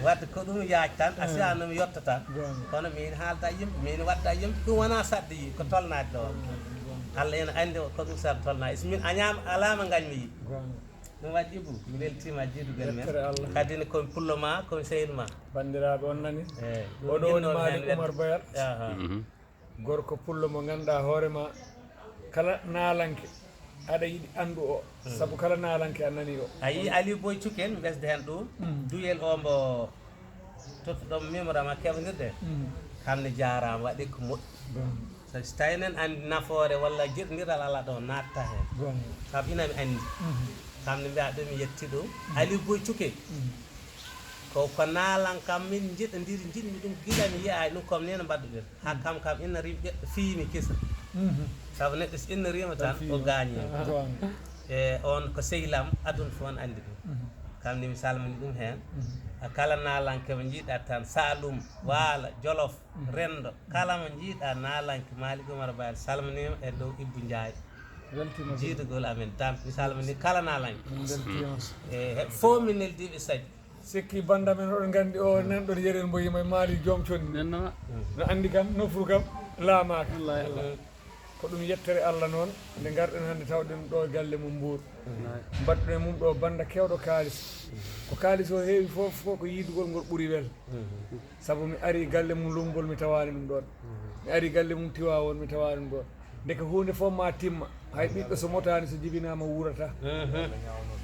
wadde ko ɗum yaaj tan a siyanumi yotta tan kono min haalda yimɓe min wadda yimɓe ɗum wona sadde yi ko tolnade ɗo Allah ene andi ko ɗum sadde tolnade min a ñaama alama gañmi yi ɗum waɗi Ibou mi weltima jiidugel men kadi ne komi pullo ma komi sehil ma bandiraɓe on nani oɗo woni Malick Oumar Bayal gorko pullo mo ganduɗa hoorema kala naalanke aɗa yiɗi andu o saabu kala naalanke a nani o a yi Aliou Boy Cuken ɓesde hen ɗum duyel o mbo tottuɗomo memorama keɓodirde kamne jarama waɗi ko moƴƴi so tawi enen andi nafoore walla jiɗodiral ala ɗo natta hen saabu inami andi kamne mbiya ɗum mi yetti ɗum Aliou Boy Cuken ko naalan kam min jiɗodiri jiɗmi ɗum gila mi yiyani ɗum comme nene mbaɗɗuɗen ha kam ina rimi ƴeɗɗo fiimi kisa sabu neɗɗo so inna rima tan o gaañi e on ko sehilam aduna fof on andi ɗum kam ni mi salmini ɗum hen kala naalanke mo jiiɗa tan Saloum Waala Jolof Rendo kala mo jiiɗa naalanke Malick Oumar Bayal salminima e dow Ibou Ndiaye jiidugol amen tam mi salmini kala naalanke e fof mi neldiɓe saji sikki banda men oɗon gandi o nanɗon yeɗen mbo yima Malick joom condi no andi kam nofru kam laamaka ko ɗum yettere Allah noon nde garɗen hannde tawɗen ɗo galle mum Mbour mbaɗɗen mum ɗo banda kewɗo kaalis ko kaalis o heewi fof ko yiidugol ngol ɓuuri wel sabu mi ari galle mum Lumbol mi tawani ɗum ɗon mi ari galle mum Tiwawon mi tawani ɗum ɗon ndeke hunde fof ma timma hay ɓiɗɗo so motani so jibinama wurata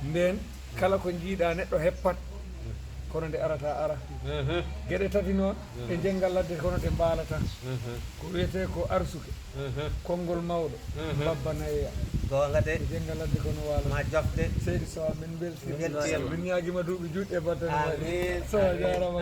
nden kala ko jiiɗa neɗɗo heppat kono nde arata ara gueɗe tati noon ɗe jenggal ladde kono ɗe mbaalata ko wiyete ko arsuke konngol mawɗo babba nayeya gongade e jenggal ladde kono waala ma jofde seydi sowa min beltima beltima min ñaguima duuɓi juɗɗe baddane amin sowa jarama